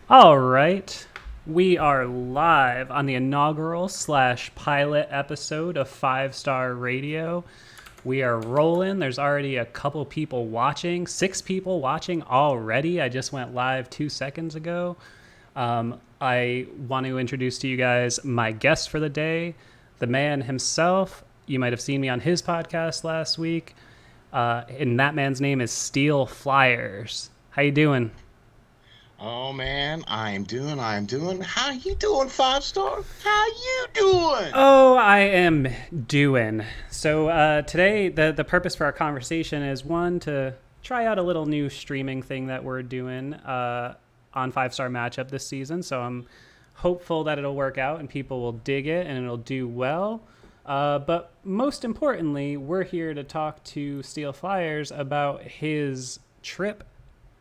All right. We are live on the inaugural / pilot episode of 5 Star Radio. We are rolling. There's already a couple people watching, 6 people watching already. I just went live 2 seconds ago. I want to introduce to you guys my guest for the day, the man himself. You might have seen me on his podcast last week. And that man's name is Steel Flyers. How you doing? Oh man, I'm doing. How you doing, 5 star? How you doing? Oh, I am doing. So today, the purpose for our conversation is one, to try out a little new streaming thing that we're doing on 5 Star Matchup this season. So I'm hopeful that it'll work out and people will dig it and it'll do well. But most importantly, we're here to talk to Steel Flyers about his trip.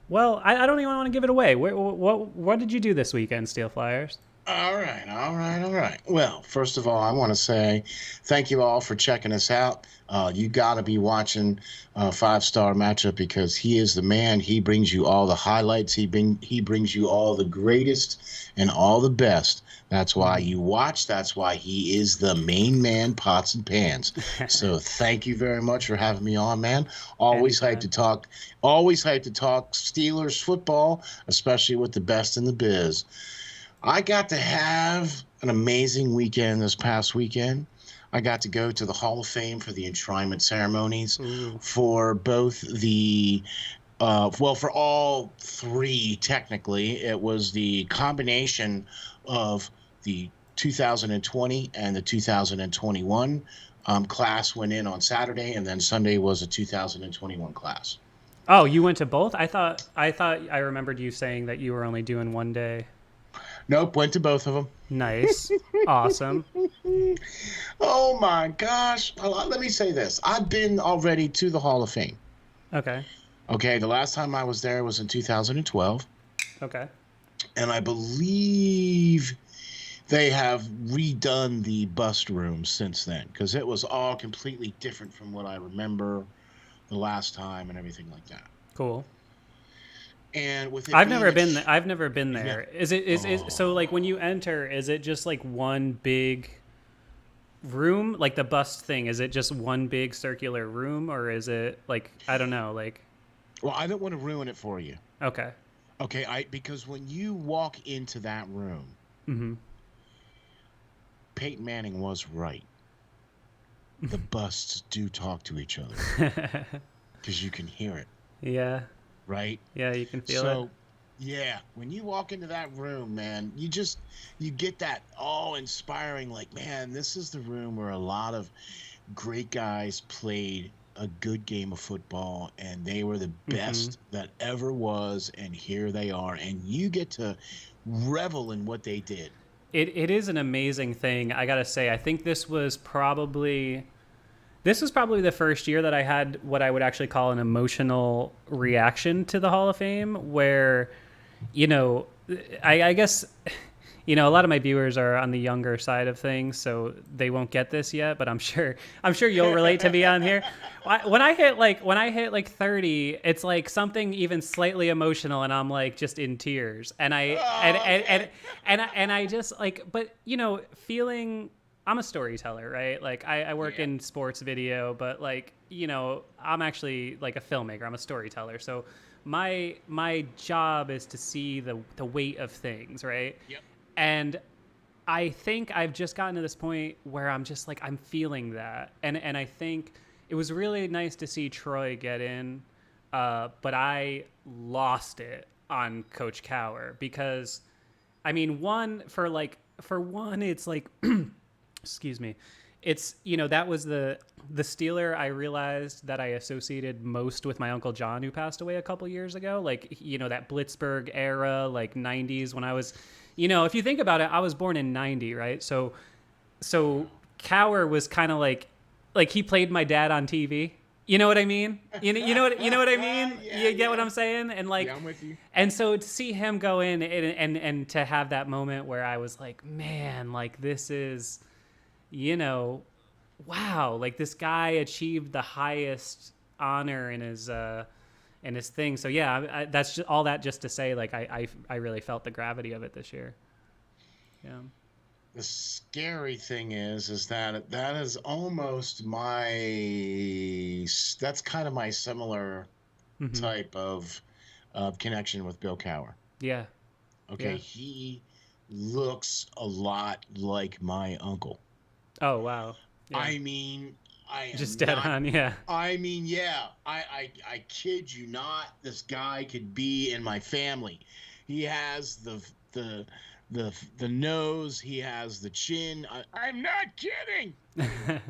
Well, I don't even want to give it away. What did you do this weekend, Steel Flyers? All right. Well, first of all, I want to say thank you all for checking us out. You got to be watching 5 star matchup because he is the man. He brings you all the highlights. He brings you all the greatest and all the best. That's why you watch. That's why he is the main man, pots and pans. So thank you very much for having me on, man. Always hyped to Anytime. talk. Always hyped to talk Steelers football, especially with the best in the biz. I got to have an amazing weekend this past weekend. I got to go to the Hall of Fame for the enshrinement ceremonies Ooh. for both for all three, technically. It was the combination of the 2020 and the 2021 class went in on Saturday, and then Sunday was a 2021 class. Oh, you went to both? I thought I remembered you saying that you were only doing one day. Nope, went to both of them. Nice. Awesome. Oh my gosh. Let me say this. I've been already to the Hall of Fame. Okay. Okay, the last time I was there was in 2012, Okay. and I believe they have redone the bust room since then because it was all completely different from what I remember the last time and everything like that. Cool. And with it I've being never a been sh- th- I've never been yeah. there. Is so, like, when you enter, is it just like one big room, like the bust thing? Is it just one big circular room, or is it like, I don't know, like, Well, I don't want to ruin it for you. okay. Okay, I because when you walk into that room, Mhm. Peyton Manning was right. The busts do talk to each other because you can hear it, Yeah. right? Yeah, you can feel it. So, yeah, when you walk into that room, man, you get that awe-inspiring, like, man, this is the room where a lot of great guys played a good game of football and they were the Mhm. best that ever was, and here they are, and you get to revel in what they did. It is an amazing thing. I gotta say, I think this was probably the first year that I had what I would actually call an emotional reaction to the Hall of Fame, where, you know, I guess, a lot of my viewers are on the younger side of things, so they won't get this yet. But I'm sure you'll relate to me on here. When I hit like 30, it's like something even slightly emotional, and I'm like just in tears, and I and Oh, and okay. and and I just like, but feeling. I'm a storyteller, right? Like, I work Yeah. in sports video, but, like, I'm actually like a filmmaker. I'm a storyteller. So my job is to see the weight of things, right? Yep. And I think I've just gotten to this point where I'm just like, I'm feeling that. And I think it was really nice to see Troy get in, but I lost it on Coach Cower because, I mean, for one, it's like, excuse me, it's, that was the Steeler I realized that I associated most with my Uncle John, who passed away a couple years ago. Like, that Blitzburg era, like 90s, when I was, if you think about it, I was born in 90, right? So Cower was kind of like he played my dad on TV. You know what I mean? You know what I mean? Yeah, You get what yeah. I'm saying? And, like, Yeah, I'm with you. and so to see him go in and to have that moment where I was like, man, like, this is, you know, wow, like, this guy achieved the highest honor in and his thing. So yeah, that's just all that just to say, like I really felt the gravity of it this year. Yeah. The scary thing is that is almost that's kind of my similar Mm-hmm. type of connection with Bill Cowher. Yeah. Okay, Yeah. he looks a lot like my uncle. Oh wow. Yeah. I mean, I Just am dead not. on. Yeah. I mean, yeah, I kid you not. This guy could be in my family. He has the nose. He has the chin. I'm not kidding. Anyway,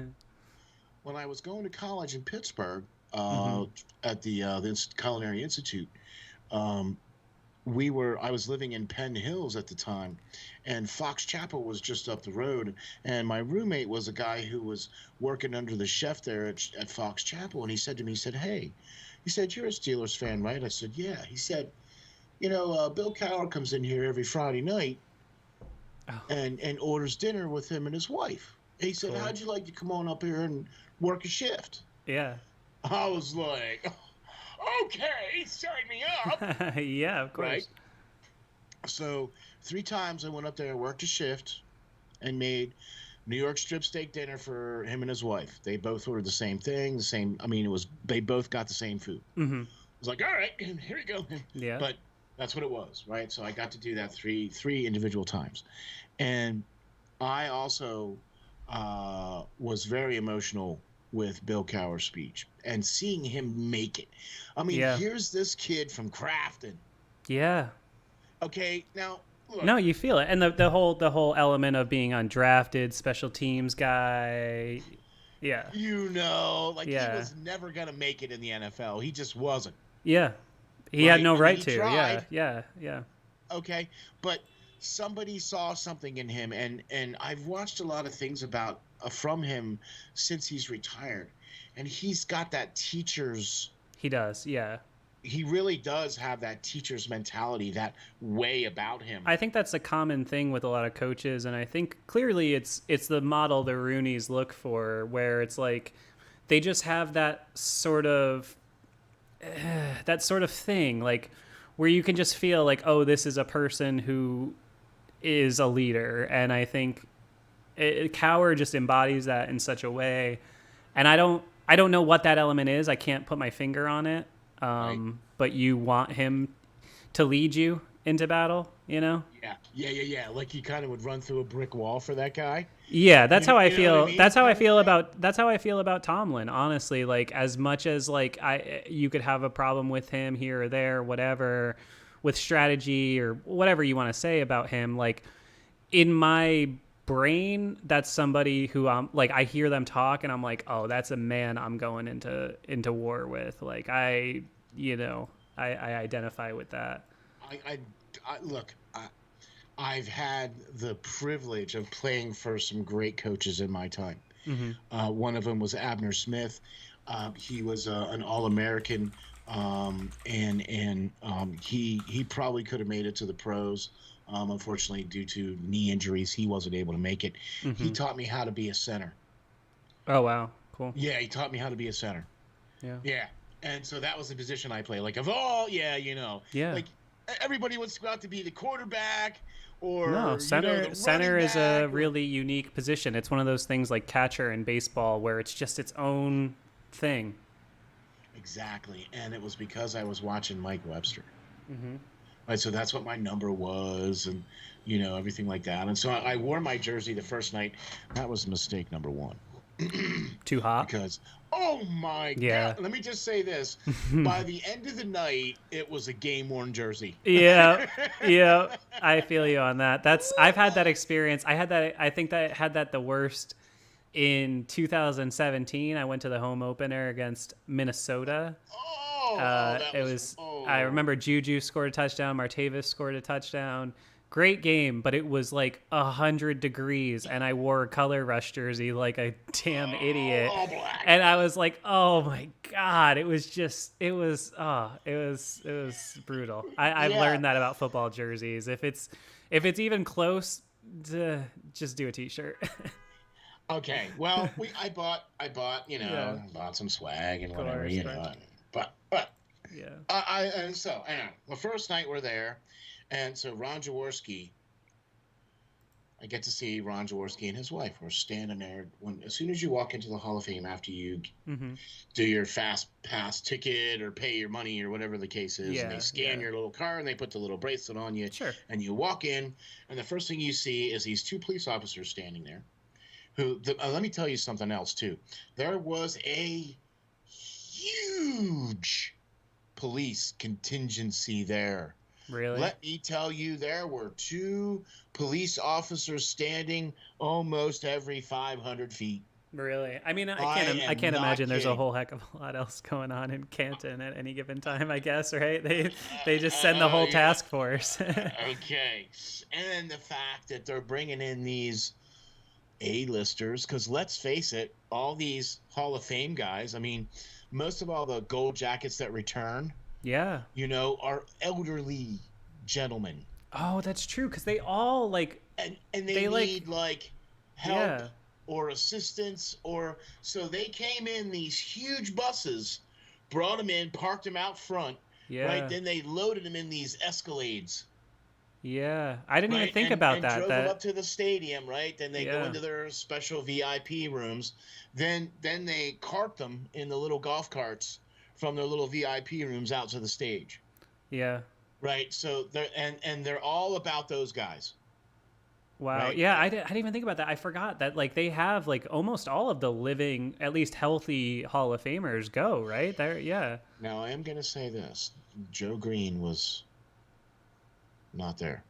when I was going to college in Pittsburgh, Mm-hmm. at the Culinary Institute, um, I was living in Penn Hills at the time, and Fox Chapel was just up the road, and my roommate was a guy who was working under the chef there at Fox Chapel, and he said to me, he said, "Hey," he said, "you're a Steelers fan, right?" I said, "Yeah." He said, Bill Cowher comes in here every Friday night Oh, and orders dinner with him and his wife. He said, cool. "How'd you like to come on up here and work a shift?" Yeah. I was like, "Okay, sign me up." Yeah, of Right? course. So 3 times I went up there and worked a shift and made New York strip steak dinner for him and his wife. They both ordered the same thing, the same. I mean, they both got the same food. Mm-hmm. I was like, all right, here we go. Yeah. But that's what it was, right? So I got to do that three individual times, and I also was very emotional with Bill Cowher's speech and seeing him make it. I mean, Yeah. here's this kid from Crafton. Yeah. Okay, now look, No, you feel it, and the whole element of being undrafted, special teams guy. Yeah. like he Yeah. was never gonna make it in the NFL. He just wasn't, Yeah. He had right? no I mean, right he to. Yeah. tried, Yeah. Yeah. okay, but somebody saw something in him, and I've watched a lot of things about from him since he's retired, and he's got that teacher's. He does. Yeah. He really does have that teacher's mentality, that way about him. I think that's a common thing with a lot of coaches, and I think clearly it's the model the Rooneys look for, where it's like they just have that sort of thing, like where you can just feel like, oh, this is a person who is a leader, and I think Cowher just embodies that in such a way, and I don't know what that element is. I can't put my finger on it, Right? but you want him to lead you into battle, you know? Yeah. Like you kind of would run through a brick wall for that guy. Yeah, that's how I You know what I feel. mean? That's how I Kind of feel thing. about that's how I feel about Tomlin, honestly. Like as much as like you could have a problem with him here or there, whatever, with strategy or whatever you want to say about him, like in my brain, that's somebody who I'm like I hear them talk and I'm like, "Oh, that's a man I'm going into war with." Like I identify with that. I, I, look. I've had the privilege of playing for some great coaches in my time. Mhm. One of them was Abner Smith. He was an All-American, and he probably could have made it to the pros. Unfortunately, due to knee injuries, he wasn't able to make it. He Mhm. taught me how to be a center. Oh, wow. Cool. Yeah, he taught me how to be a center. Yeah. Yeah, and so that was the position I played. Like of all, yeah, Yeah. like everybody wants to go out to be the quarterback No, or center the center running is a back or really unique position. It's one of those things like catcher in baseball where it's just its own thing. exactly. And it was because I was watching Mike Webster. Hmm. Right, so that's what my number was, and everything like that. And so I wore my jersey the first night. That was mistake number one, Too hot. because oh my Yeah. god, let me just say this: by the end of the night, it was a game worn jersey. Yeah. Yeah. I feel you on that. I've had that experience. I think that I had that the worst in 2017. I went to the home opener against Minnesota. That It was was. I remember Juju scored a touchdown. Martavis scored a touchdown. Great game, but it was like 100 degrees, and I wore a color rush jersey like a damn idiot. all black. And I was like, "Oh my god!" It was it was brutal. I've Yeah. learned that about football jerseys. If it's even close, just do a t-shirt. Okay. Well, I bought Yeah, bought some swag and of whatever, course. But But Yeah. And so, anyway, the first night we're there, and so Ron Jaworski, I get to see Ron Jaworski and his wife. We're standing there as soon as you walk into the Hall of Fame after you Mm-hmm. do your fast pass ticket or pay your money or whatever the case is, and they Yeah. scan Yeah. your little card and they put the little bracelet on you, Sure. and you walk in, and the first thing you see is these two police officers standing there. Let me tell you something else too. There was a huge police contingency there. Really. Let me tell you, there were two police officers standing almost every 500 feet. Really? I mean, I I can't. I am can't not imagine there's a kidding. whole heck of a lot else going on in Canton at any given time. I guess, right? They just send the whole Yeah. task force. Okay. And the fact that they're bringing in these A-listers, because let's face it, all these Hall of Fame guys, I mean, most of all the gold jackets that return, Yeah. are elderly gentlemen. Oh, that's true. Because they all And they they like need like help yeah or assistance, or so they came in these huge buses, brought them in, parked them out front, right? yeah Then they loaded them in these Escalades, yeah. I didn't even right? think And about that. drove them That up to the stadium, right? Then they go yeah into their special VIP rooms. Then they cart them in the little golf carts from their little VIP rooms out to the stage, yeah. right? So they're all about those guys, Wow. right? Yeah, I didn't even think about that. I forgot that they have almost all of the living, at least healthy Hall of Famers go, right? There yeah. Now I am going to say this: Joe Green was not there.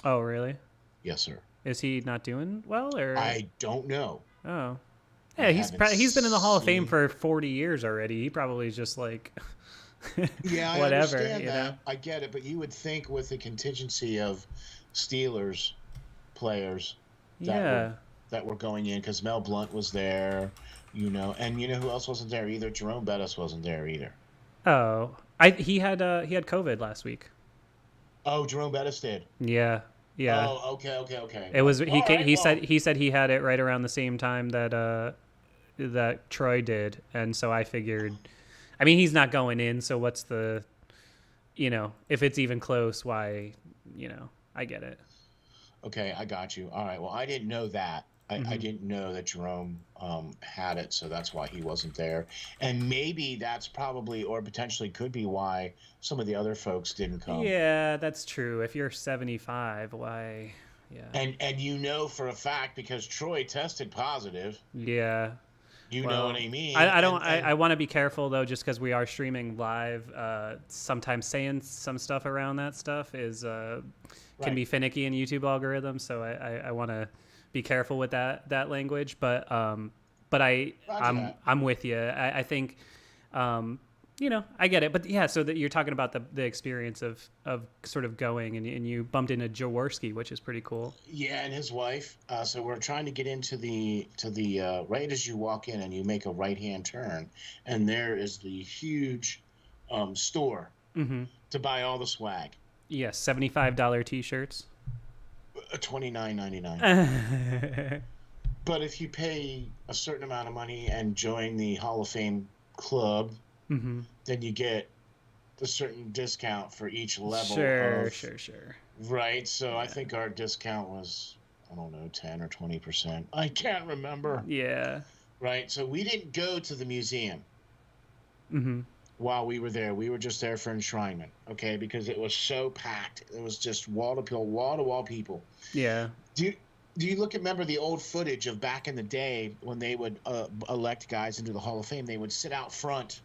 Oh, really? Yes, sir. Is he not doing well or I don't know. oh. I Yeah, haven't he's been in the Hall of Fame seen. for 40 years already. He probably is just Yeah, I whatever, understand you know. that. I get it, but you would think with the contingency of Steelers players that were Yeah. that were going in, because Mel Blount was there, and you know who else wasn't there either? Jerome Bettis wasn't there either. Oh, I he had COVID last week. Oh, Jerome Bettis did. Yeah. Yeah. Oh, okay, okay, okay. It was All right. Well, he said he had it right around the same time that that Troy did, and so I figured, I mean, he's not going in, so what's the, if it's even close, why, I get it. okay, I got you. All right. Well, I didn't know that. I Hmm. didn't know that Jerome had it, so that's why he wasn't there. And maybe that's probably, or potentially could be why some of the other folks didn't come. Yeah, that's true. If you're 75, why? Yeah. And you know for a fact because Troy tested positive. Yeah. You know what Well, I mean? I don't. And I want to be careful though, just because we are streaming live. Sometimes saying some stuff around that stuff is can right. be finicky in YouTube algorithms. So I want to be careful with that language. But Roger that. I'm with you. I think I get it. But yeah, so that you're talking about the experience of sort of going and you bumped into Jaworski, which is pretty cool. Yeah, and his wife. So we're trying to get into the right as you walk in and you make a right hand turn, and there is the huge store Mm-hmm. to buy all the swag. Yes, $75 t-shirts. 29.99. But if you pay a certain amount of money and join the Hall of Fame club, Mm-hmm. then you get a certain discount for each level Sure, of sure. right. So I Yeah. think our discount was, I don't know, 10 or 20%. I can't remember. Yeah. Right. So we didn't go to the museum Mm-hmm. while we were there. We were just there for enshrinement, okay, because it was so packed. It was just wall to wall people. Yeah. Do you remember the old footage of back in the day when they would elect guys into the Hall of Fame? They would sit out front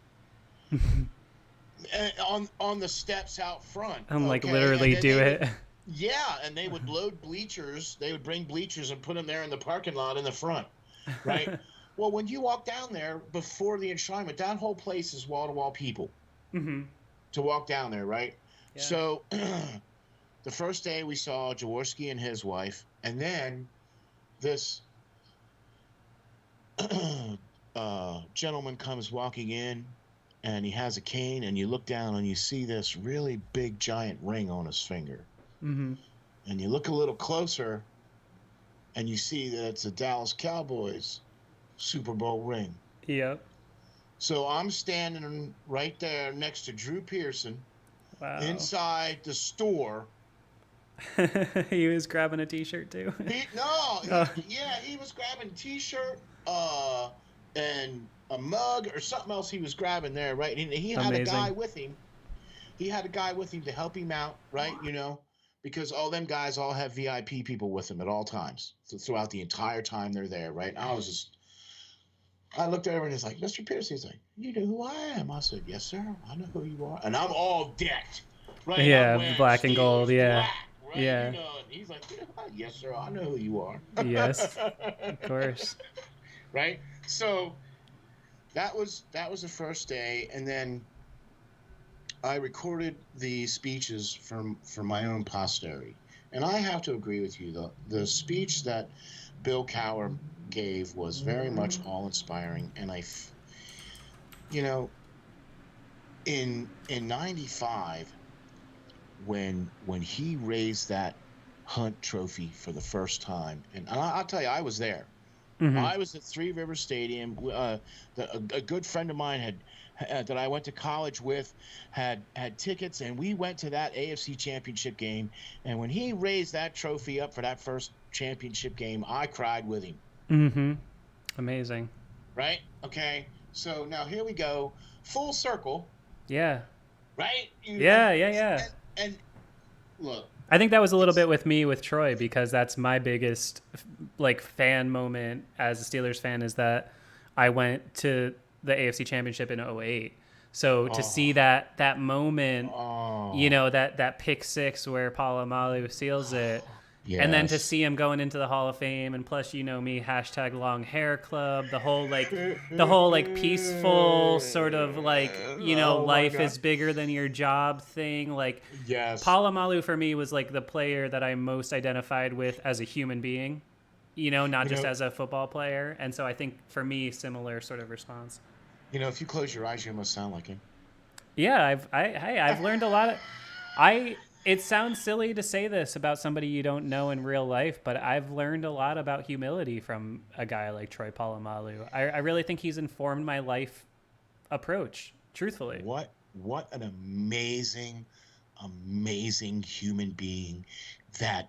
on the steps out front. And Okay? literally And then do they it. would, yeah, and they would load bleachers. They would bring bleachers and put them there in the parking lot in the front, right? Well, when you walk down there before the enshrinement, that whole place is wall to wall people Mm-hmm. to walk down there, right? Yeah. So the first day we saw Jaworski and his wife, and then this gentleman comes walking in, and he has a cane, and you look down and you see this really big giant ring on his finger. Mm-hmm. And you look a little closer, and you see that it's a Dallas Cowboys Super Bowl ring. Yep. So I'm standing right there next to Drew Pearson Wow. inside the store. He was grabbing a T-shirt too. He no, Oh, he was grabbing a t-shirt, and a mug or something else he was grabbing there, right? And he had a guy amazing. with him. He had a guy with him to help him out, right? Because all them guys all have VIP people with them at all times throughout the entire time they're there, right? I looked over and he's like, Mr. Pierce. He's like, you know who I am? I said, yes, sir. I know who you are. And I'm all decked, right? I'm Yeah, wearing black and gold. Steelers Yeah, black, right? yeah, And he's like, yes, sir. I know who you are. yes, of course. Right? So that was the first day. And then I recorded the speeches for my own posterity. And I have to agree with you. The speech that Bill Cowher gave was very much all inspiring. And you know, in '95, when he raised that Hunt Trophy for the first time, and I'll tell you, I was there. Hmm. I was at Three River Stadium. A good friend of mine that I went to college with had tickets, and we went to that AFC Championship game. And when he raised that trophy up for that first championship game, I cried with him. Hmm. Amazing. Right? Okay. So now here we go, full circle. Yeah, Right? yeah, yeah, yeah. And look, I think that was a little it's bit with me with Troy because that's my biggest like fan moment as a Steelers fan is that I went to the AFC Championship in '08. So to see oh that moment, oh that pick six where Palomalu seals it, and then to yes. see him going into the Hall of Fame, and plus me hashtag long hair club, the whole like peaceful sort of like Oh my life god. is bigger than your job thing. Like Yes. Palomalu for me was like the player that I most identified with as a human being, not You just know, as a football player. And so I think for me, similar sort of response. if you close your eyes, you almost sound like him. Yeah, I've learned a lot of I it sounds silly to say this about somebody you don't know in real life, but I've learned a lot about humility from a guy like Troy Polamalu. I really think he's informed my life approach, truthfully. What an amazing human being that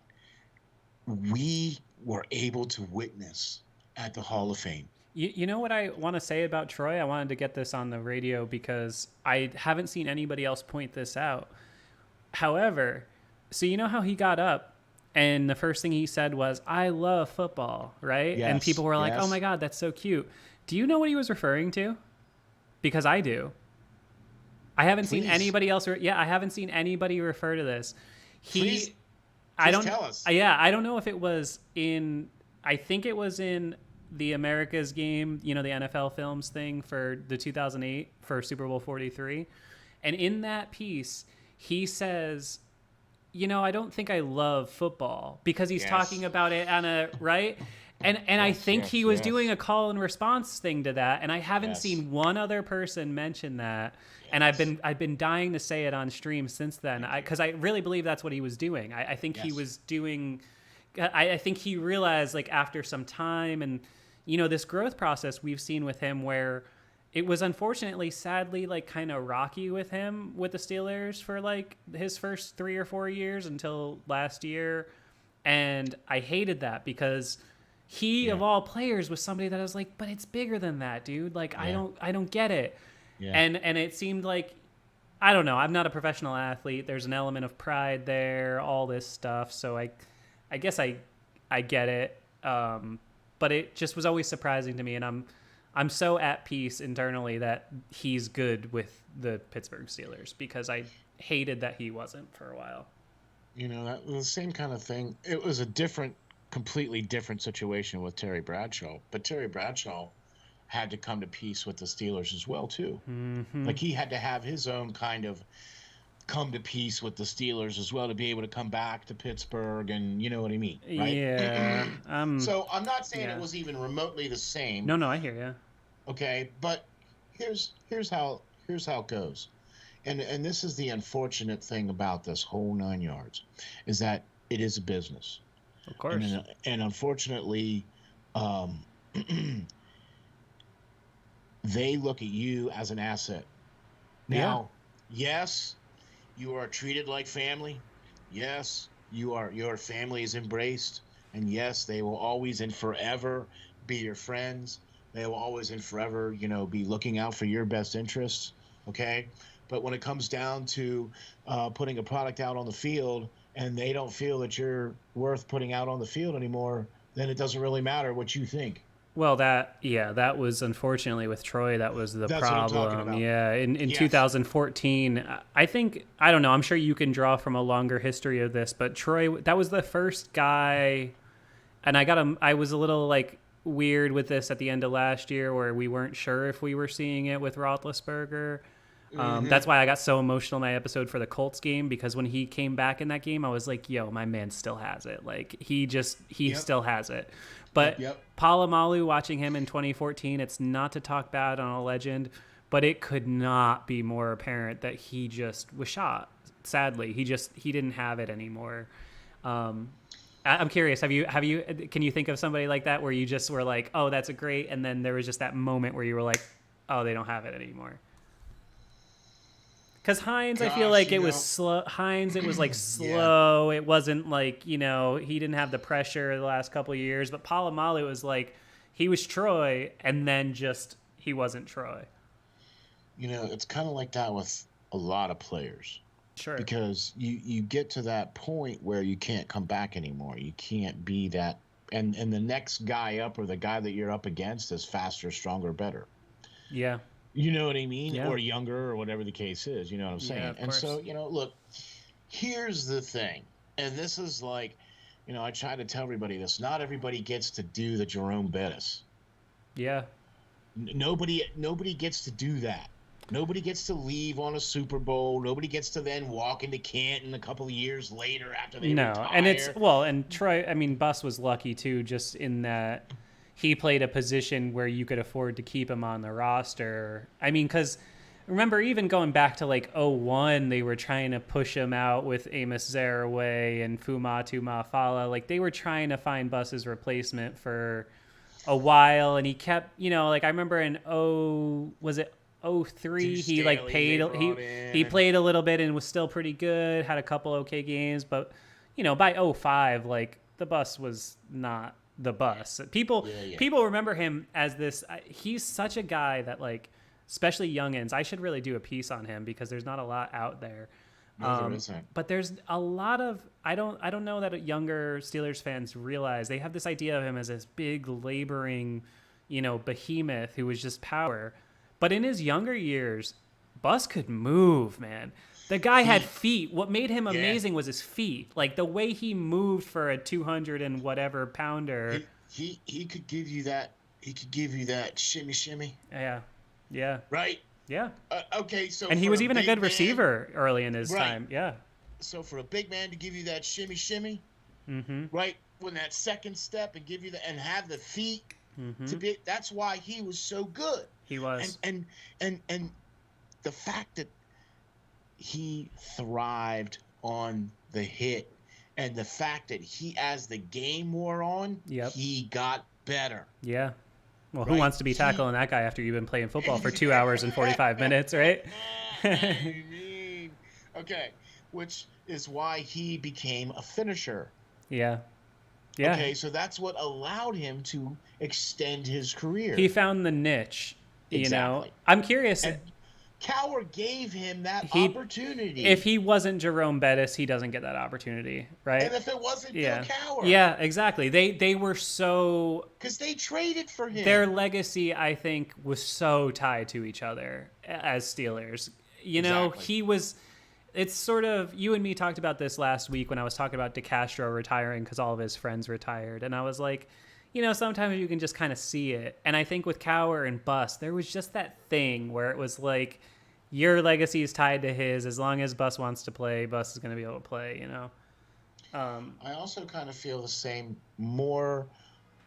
we were able to witness at the Hall of Fame. You know what I want to say about Troy? I wanted to get this on the radio because I haven't seen anybody else point this out. However, so you know how he got up and the first thing he said was, I love football, right? And people Yes, were like, oh my yes. God, that's so cute. Do you know what he was referring to? Because I do. I haven't seen Please, anybody else. Yeah, I haven't seen anybody refer to this. please, He, I please don't, tell us. yeah, I don't know if it was in, I think it was in the America's game, the NFL films thing for the 2008 for Super Bowl 43. And in that piece, he says, I don't think I love football because he's talking Yes, about it on a right. And I yes, think he yes, was doing yes, a call and response thing to that. And I haven't yes, seen one other person mention that. And yes. I've been dying to say it on stream since then. Thank you. Because I really believe that's what he was doing. I think he Yes. was doing. I think he realized like after some time and this growth process we've seen with him where it was unfortunately sadly like kind of rocky with him with the Steelers for like his first 3 or 4 years until last year, and I hated that because he Yeah, of all players was somebody that I was like, but it's bigger than that, dude. Like yeah, I don't get it. yeah. And it seemed like I don't know. I'm not a professional athlete. There's an element of pride there, all this stuff. So I guess I get it. But it just was always surprising to me, and I'm so at peace internally that he's good with the Pittsburgh Steelers because I hated that he wasn't for a while. That was the same kind of thing. It was a completely different situation with Terry Bradshaw, but Terry Bradshaw had to come to peace with the Steelers as well too. Hmm. Like he had to have his own kind of come to peace with the Steelers as well to be able to come back to Pittsburgh, and you know what I mean, right? Yeah. So I'm not saying it Yeah. was even remotely the same, No, I hear you. okay? But here's how it goes. And this is the unfortunate thing about this whole 9 yards, is that it is a business. Of And course. and unfortunately, um, they look at you as an asset. Yeah. Now, yes, you are treated like family. Yes, your family is embraced, and yes, they will always and forever be your friends. They will always and forever, be looking out for your best interests. Okay, but when it comes down to putting a product out on the field, and they don't feel that you're worth putting out on the field anymore, then it doesn't really matter what you think. Well, that was unfortunately with Troy. That was the That's what I'm talking problem. about. Yeah, in Yes. 2014, I think I don't know. I'm sure you can draw from a longer history of this, but Troy, that was the first guy, and I was a little like weird with this at the end of last year, where we weren't sure if we were seeing it with Roethlisberger. That's Mm-hmm. why I got so emotional in my episode for the Colts game, because when he came back in that game, I was like, "Yo, my man still has it. Like he Yep. still has it." Yep. But Yep. Palomalu, watching him in 2014, it's not to talk bad on a legend, but it could not be more apparent that he just was shot. Sadly, he didn't have it anymore. Um, I'm curious. Can you think of somebody like that where you just were like, "Oh, that's a great," and then there was just that moment where you were like, "Oh, they don't have it anymore." Because Hines, I feel Gosh, like it was slow. Hines, it was like yeah. slow. It wasn't like, he didn't have the pressure the last couple of years. But Palomalu was like, he was Troy, and then just he wasn't Troy. It's kind of like that with a lot of players Sure. because you get to that point where you can't come back anymore. You can't be that, and the next guy up or the guy that you're up against is faster, stronger, better. Yeah. You know what I mean? Yeah. Or younger or whatever the case is. You know what I'm Yeah, saying? of And course. so, look, here's the thing. And this is like, I try to tell everybody this. Not everybody gets to do the Jerome Bettis. Yeah. Nobody gets to do that. Nobody gets to leave on a Super Bowl. Nobody gets to then walk into Canton a couple of years later after they No. And retire. and Troy, I mean, Bus was lucky too, just in that he played a position where you could afford to keep him on the roster. I mean, because remember, even going back to like '01, they were trying to push him out with Amos Zaraway and Fumatu Mafala. Like they were trying to find Bus's replacement for a while, and he kept, like I remember in was it '03, Deuce he like Staley they paid brought he in. And played a little bit and was still pretty good, had a couple okay games, but by '05, like the Bus was not the Bus. people yeah, yeah. people remember him as this, he's such a guy that, like, especially youngins, I should really do a piece on him because there's not a lot out there. No, there isn't. But there's a lot of, I don't know that younger Steelers fans realize, they have this idea of him as this big laboring, behemoth who was just power. But in his younger years, Bus could move, man. The guy had He, feet. What made him yeah. amazing was his feet. Like the way he moved for a 200 and whatever pounder. He could give you that. He could give you that shimmy shimmy, Yeah. Yeah. right? Yeah. Okay, so And he for was a even a big good man, receiver early in his right? time. Yeah. So for a big man to give you that shimmy shimmy, Mm-hmm. right? When that second step and give you the and have the feet Mm-hmm. to be. That's why he was so good. He And was. and the fact that he thrived on the hit, and the fact that he, as the game wore on, Yep. he got better. Yeah. Well, who Right? wants to be He tackling that guy after you've been playing football for 2 hours and 45 minutes, right? I mean, okay, which is why he became a finisher. Yeah. Yeah. Okay, so that's what allowed him to extend his career. He found the niche, Exactly. I'm curious. And Cowher gave him that He, opportunity. if he wasn't Jerome Bettis, he doesn't get that opportunity, right? And if it wasn't Yeah. Bill Cowher. Yeah, exactly. They were so, Because they traded for him. their legacy, I think, was so tied to each other as Steelers. Exactly. He was. It's sort of, you and me talked about this last week when I was talking about DeCastro retiring because all of his friends retired, and I was like, sometimes you can just kind of see it. And I think with Cowher and Bus, there was just that thing where it was like, your legacy is tied to his. As long as Bus wants to play, Bus is going to be able to play. I also kind of feel the same more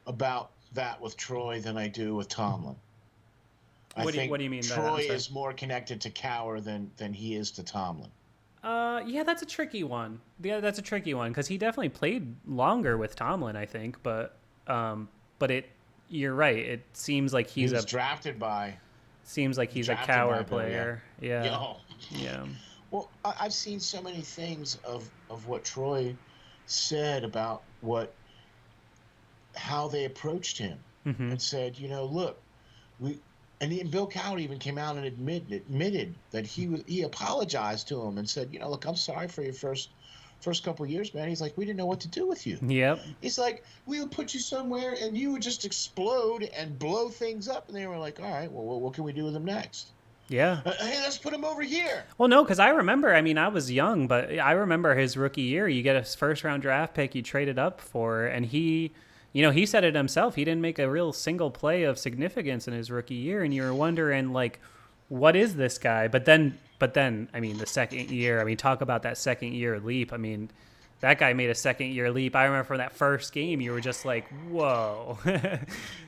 about that with Troy than I do with Tomlin. What do you mean by that? I'm Troy sorry. is more connected to Cowher than he is to Tomlin. Yeah, that's a tricky one. Yeah, that's a tricky one because he definitely played longer with Tomlin, I think. But you're right. It seems like He was drafted by seems like he's a Drafted by cower Bill, yeah. player. Yeah, Yo. yeah. Well, I've seen so many things of what Troy said about how they approached him Hmm. and said, look, we and Bill Cowher even came out and admitted that he apologized to him and said, look, I'm sorry for your first couple of years, man. He's like, we didn't know what to do with you. Yep. He's like, we would put you somewhere and you would just explode and blow things up. And they were like, all right, well, what can we do with him next? Yeah. Hey, let's put him over here. Well, no, because I remember. I mean, I was young, but I remember his rookie year. You get a first round draft pick you traded up for, and he said it himself. He didn't make a real single play of significance in his rookie year, and you were wondering like, what is this guy? But then, I mean, the second year. I mean, talk about that second year leap. I mean, that guy made a second year leap. I remember from that first game, you were just like, whoa.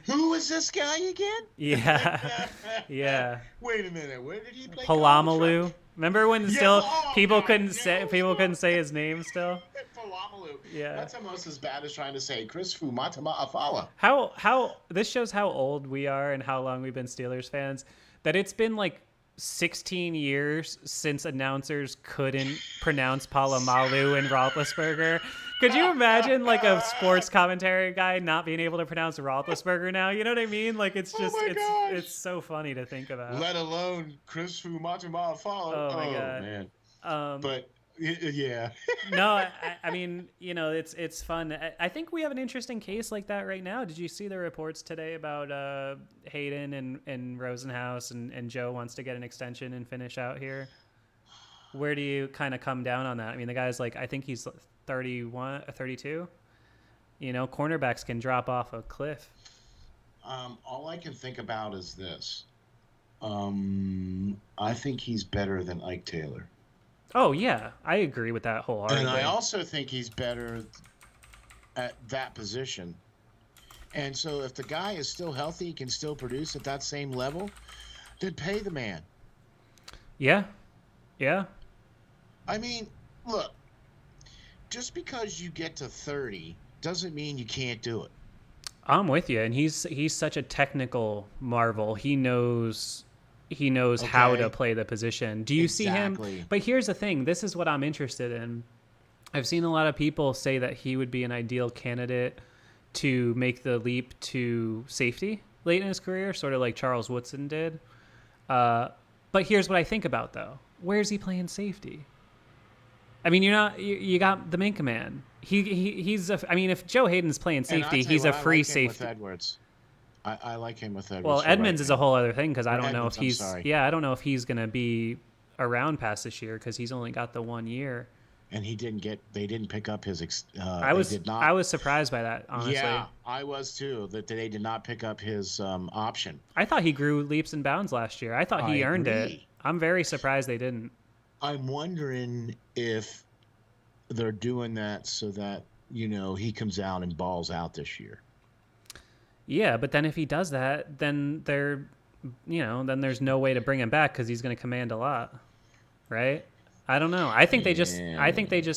Who is this guy again? Yeah, yeah. Wait a minute. Where did he play? Palamalu. Remember when people couldn't say his name still? Palamalu. Yeah. That's almost as bad as trying to say Chris Fumatama Afala. How this shows how old we are and how long we've been Steelers fans. That it's been like 16 years since announcers couldn't pronounce Palamalu and Roethlisberger. Could you imagine like a sports commentary guy not being able to pronounce Roethlisberger now? You know what I mean? Like it's just it's so funny to think about. Let alone Chris Fumatama Afala. Oh my god, man. But yeah. No, I mean, it's fun. I think we have an interesting case like that right now. Did you see the reports today about Hayden and Rosenhaus and Joe wants to get an extension and finish out here? Where do you kind of come down on that? I mean, the guy's like, I think he's 31, 32. Cornerbacks can drop off a cliff. All I can think about is this. I think he's better than Ike Taylor. Oh, yeah. I agree with that wholeheartedly. And I also think he's better at that position. And so if the guy is still healthy, can still produce at that same level, then pay the man. Yeah. Yeah. I mean, look, just because you get to 30 doesn't mean you can't do it. I'm with you. And he's such a technical marvel. He knows how to play the position. Do you see him? But here's the thing. This is what I'm interested in. I've seen a lot of people say that he would be an ideal candidate to make the leap to safety late in his career, sort of like Charles Woodson did. But here's what I think about, though. Where's he playing safety? I mean, you got the Minka man. I mean, if Joe Hayden's playing safety, he's a free safety. With Edwards. I like him with Edwards. Well, Edmonds is a whole other thing because I don't know if he's I don't know if he's going to be around past this year because he's only got the 1 year. And they didn't pick up his. I was surprised by that, honestly. Yeah, I was too. That they did not pick up his option. I thought he grew leaps and bounds last year. I thought he earned it. I'm very surprised they didn't. I'm wondering if they're doing that so that he comes out and balls out this year. Yeah, but then if he does that, then then there's no way to bring him back because he's going to command a lot, right? I don't know. I think they just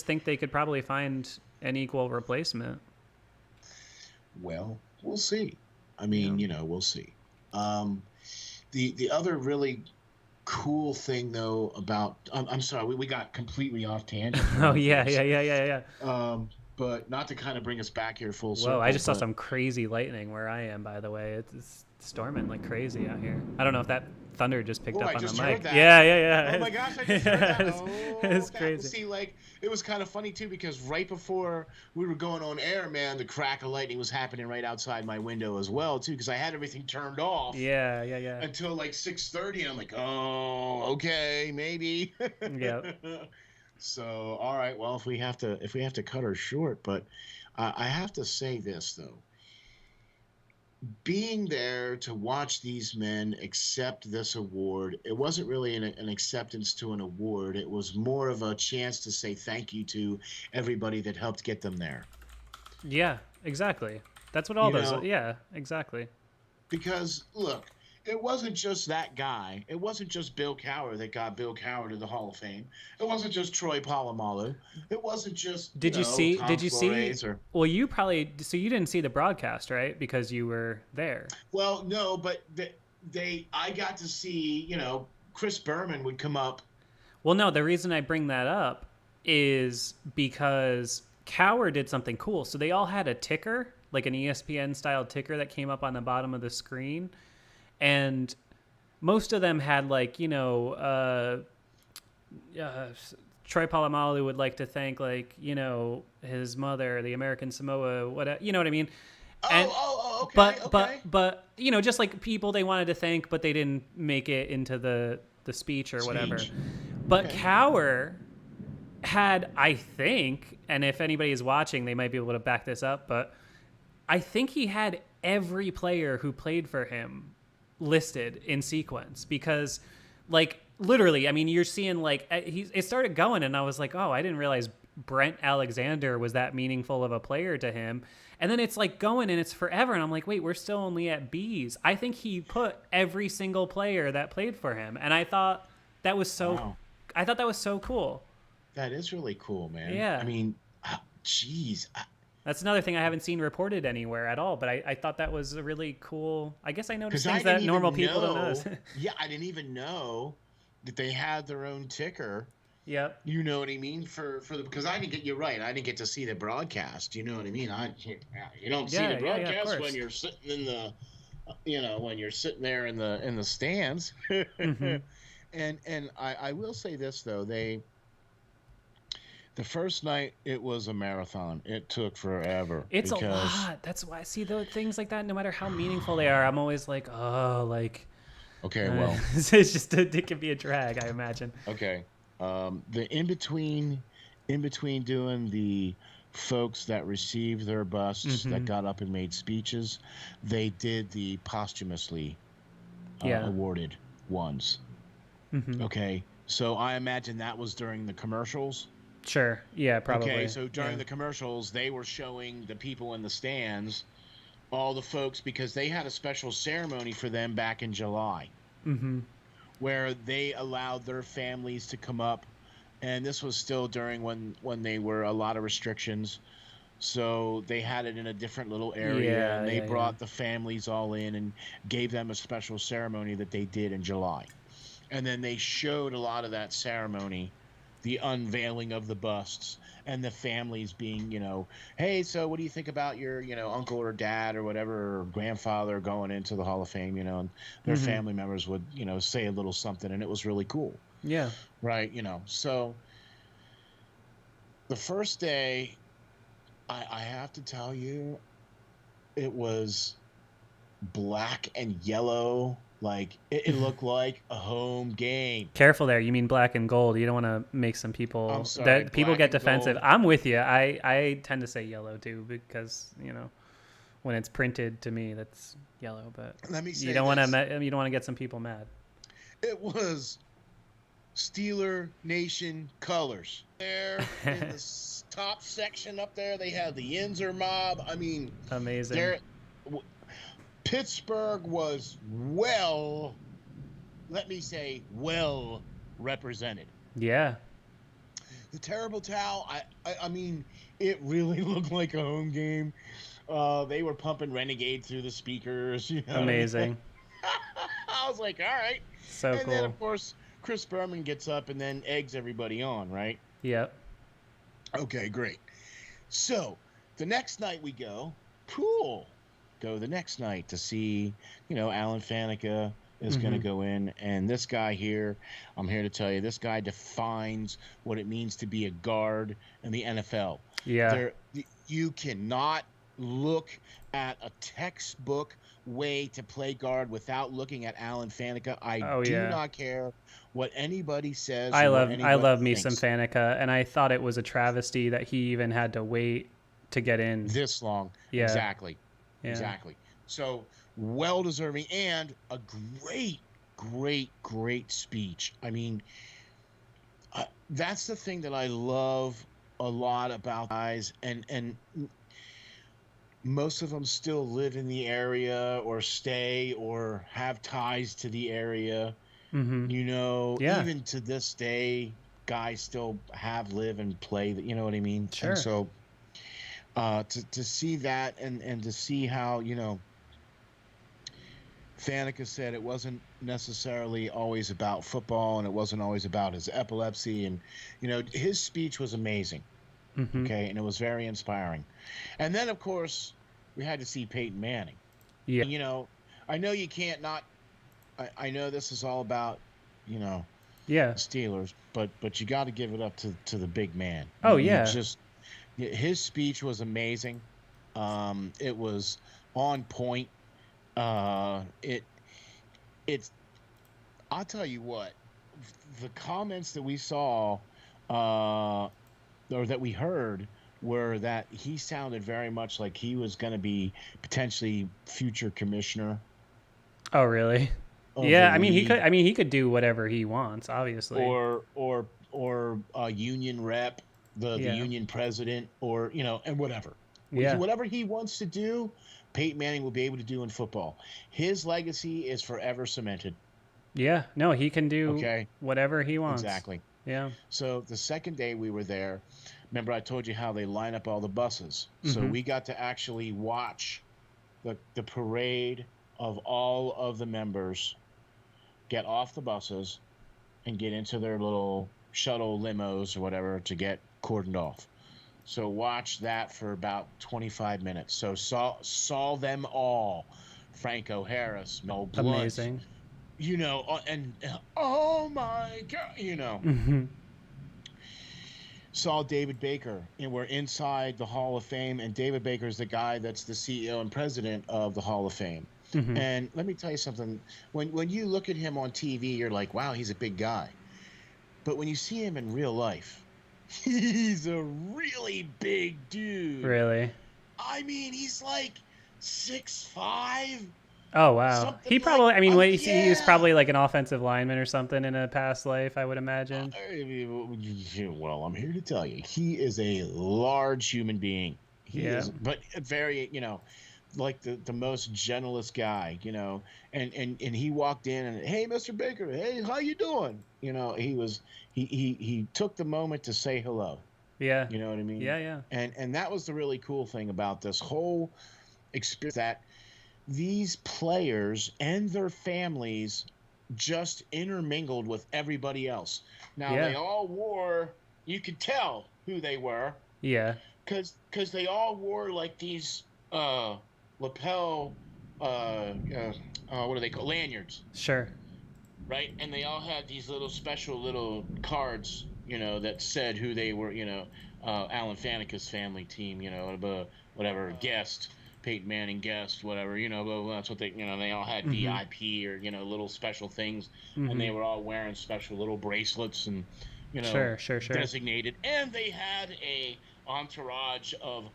think they could probably find an equal replacement. Well, we'll see. I mean, we'll see. The other really cool thing though about I'm sorry, we got completely off tangent. Oh yeah. But not to kind of bring us back here full circle. Whoa, I just saw some crazy lightning where I am, by the way. It's storming like crazy out here. I don't know if that thunder just picked up on the mic. Yeah. Oh my gosh, I just heard that. It's crazy. See, like, it was kind of funny too because right before we were going on air, man, the crack of lightning was happening right outside my window as well too because I had everything turned off. Yeah. Until like 6:30, and I'm like, oh, okay, maybe. Yeah. So, all right. Well, if we have to cut her short, but I have to say this though. Being there to watch these men accept this award, it wasn't really an acceptance to an award. It was more of a chance to say thank you to everybody that helped get them there. Yeah, exactly. That's what all those. Yeah, exactly. Because look. It wasn't just that guy. It wasn't just Bill Cowher that got Bill Cowher to the Hall of Fame. It wasn't just Troy Polamalu. It wasn't just Did you see? Well, you didn't didn't see the broadcast, right? Because you were there. Well, no, but I got to see, Chris Berman would come up. Well, no, the reason I bring that up is because Cower did something cool. So they all had a ticker, like an ESPN style ticker that came up on the bottom of the screen. And most of them had like, uh, Troy Polamalu would like to thank like, his mother, the American Samoa, whatever, you know what I mean? And Okay, okay. but just like people they wanted to thank, but they didn't make it into the speech or whatever. Speech. But Okay. Cower had, I think, and if anybody is watching, they might be able to back this up, but I think he had every player who played for him listed in sequence because, like, literally, I mean, you're seeing like it started going, and I was like, oh, I didn't realize Brent Alexander was that meaningful of a player to him. And then it's like going and it's forever. And I'm like, wait, we're still only at B's. I think he put every single player that played for him. And I thought that was Wow. so cool. That is really cool, man. I Yeah. mean, geez. That's another thing I haven't seen reported anywhere at all. But I thought that was a really cool. I guess I noticed Because I things didn't that normal even people don't notice. know. Yeah, I didn't even know that they had their own ticker. Yep. You know what I mean? For the because I didn't get you right. I didn't get to see the broadcast. You know what I mean? You don't see the Yeah, of broadcast when course. you're sitting in the when you're sitting there in the stands. Mm-hmm. And I will say this though, the first night it was a marathon. It took forever It's a because lot. That's why I see the things like that. No matter how meaningful they are, I'm always like, oh, like okay, well, it's just it can be a drag. I imagine. okay. The in between doing the folks that received their busts that Mm-hmm. got up and made speeches, they did the posthumously Yeah. awarded ones. Mm-hmm. Okay, so I imagine that was during the commercials. Sure. Yeah. Okay, Probably. so during Yeah. the commercials, they were showing the people in the stands, all the folks, because they had a special ceremony for them back in July Mm-hmm. where they allowed their families to come up, and this was still during when they were a lot of restrictions, so they had it in a different little area, Yeah. and they Yeah. Yeah. brought the families all in and gave them a special ceremony that they did in July, and then they showed a lot of that ceremony, the unveiling of the busts and the families being, hey, so what do you think about your, uncle or dad or whatever, or grandfather going into the Hall of Fame, and their Mm-hmm. family members would, say a little something, and it was really cool, Yeah. right? So the first day, I have to tell you, it was black and yellow. Like it looked like a home game. Careful there. You mean black and gold. You don't want to make some I'm people sorry, that people black get and defensive. gold. I'm with you. I tend to say yellow too because when it's printed to me that's yellow. But Let me you say don't want this. to get some people mad. It was Steeler Nation colors. There in the top section up there, they had the Yinzer mob. I mean, Amazing. there. Pittsburgh was well, let me say, well represented. Yeah. The terrible towel, I mean, it really looked like a home game. They were pumping Renegade through the speakers. You know what I mean? Amazing. I was like, all right. So And then, cool. of course, Chris Berman gets up and then eggs everybody on, right? Yep. Okay, great. So the next night we go, cool. Go the next night to see, Alan Faneca is going to Mm-hmm. go in. And this guy here, I'm here to tell you, this guy defines what it means to be a guard in the NFL. Yeah. There, you cannot look at a textbook way to play guard without looking at Alan Faneca. I Oh do yeah. not care what anybody says I or what love anybody me some thinks. Faneca, and I thought it was a travesty that he even had to wait to get in. This long. Yeah. Exactly. Yeah. Exactly. So well deserving and a great speech. I mean, that's the thing that I love a lot about guys, and most of them still live in the area or stay or have ties to the area. Mm-hmm. Yeah. Even to this day, guys still live and play. You know what I mean? And Sure. so to see that and to see how Faneca said it wasn't necessarily always about football, and it wasn't always about his epilepsy. And, his speech was amazing. Mm-hmm. Okay. And it was very inspiring. And then, of course, we had to see Peyton Manning. Yeah. And, I know you can't not, I know this is all about, you know, Yeah. Steelers, but you got to give it up to the big man. Oh, You yeah. just his speech was amazing. It was on point. It it's I'll tell you what, the comments that we saw, or that we heard, were that he sounded very much like he was going to be potentially future commissioner Oh, really? of the Yeah, I mean, he could. league, I mean, he could do whatever he wants, obviously. or a union rep, the Yeah. union president, or and whatever. Yeah. Whatever he wants to do, Peyton Manning will be able to do in football. His legacy is forever cemented. Yeah. No, he can do Okay, whatever he wants. exactly. Yeah. So the second day we were there, remember I told you how they line up all the buses. So Mm-hmm. we got to actually watch the parade of all of the members get off the buses and get into their little shuttle limos or whatever to get cordoned off. So watch that for about 25 minutes. So saw them all. Franco Harris, Mel Blunt, Amazing. and oh my God, Mm-hmm. saw David Baker, and we're inside the Hall of Fame, and David Baker is the guy that's the CEO and president of the Hall of Fame. Mm-hmm. And let me tell you something. When you look at him on TV, you're like, wow, he's a big guy. But when you see him in real life, he's a really big dude. Really? I mean, he's like 6'5". Oh, wow. Something He like, probably. I mean, he was yeah. probably like an offensive lineman or something in a past life, I would imagine. Well, I'm here to tell you, he is a large human being. He Yeah. is, but very, like the most gentlest guy, and he walked in and, hey, Mr. Baker, hey, how you doing? He took the moment to say hello. Yeah. You know what I mean? Yeah. Yeah. And that was the really cool thing about this whole experience, that these players and their families just intermingled with everybody else. Now Yeah. they all wore, you could tell who they were, Yeah. because they all wore like these lapel what are they called, lanyards, Sure. right? And they all had these little special little cards, that said who they were, Alan Faneca's family team, whatever, guest, Peyton Manning guest, whatever, blah, blah, that's what they all had, Mm-hmm. VIP or, little special things. Mm-hmm. And they were all wearing special little bracelets and, Sure. designated. And they had a entourage of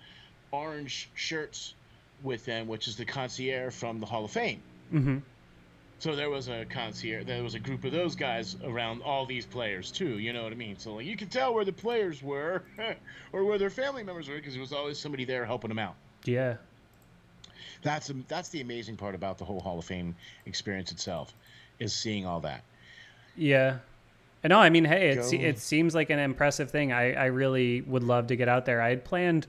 orange shirts with them, which is the concierge from the Hall of Fame. Mm-hmm. So there was a concierge, there was a group of those guys around all these players too, you know what I mean? So like, you could tell where the players were or where their family members were, because there was always somebody there helping them out. Yeah. That's the amazing part about the whole Hall of Fame experience itself, is seeing all that. Yeah. And no, I mean, hey, Go. it seems like an impressive thing. I really would love to get out there. I had planned,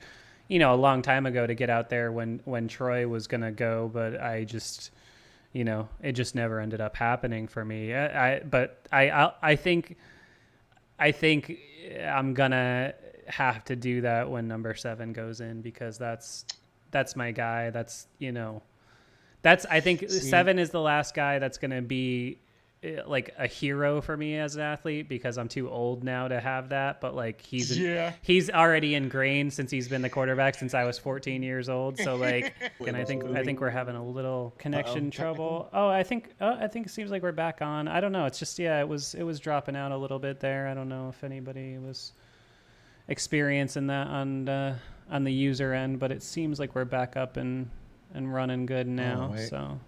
a long time ago to get out there when Troy was going to go, but I just, it just never ended up happening for me. I think I'm gonna have to do that when number 7 goes in, because that's my guy. I think 7 is the last guy that's gonna be like a hero for me as an athlete, because I'm too old now to have that. But like he's already ingrained since he's been the quarterback since I was 14 years old. So like, and I think we're having a little connection trouble. Oh, I think it seems like we're back on. I don't know. It's just, it was dropping out a little bit there. I don't know if anybody was experiencing that on the user end, but it seems like we're back up and running good now. Oh, wait. So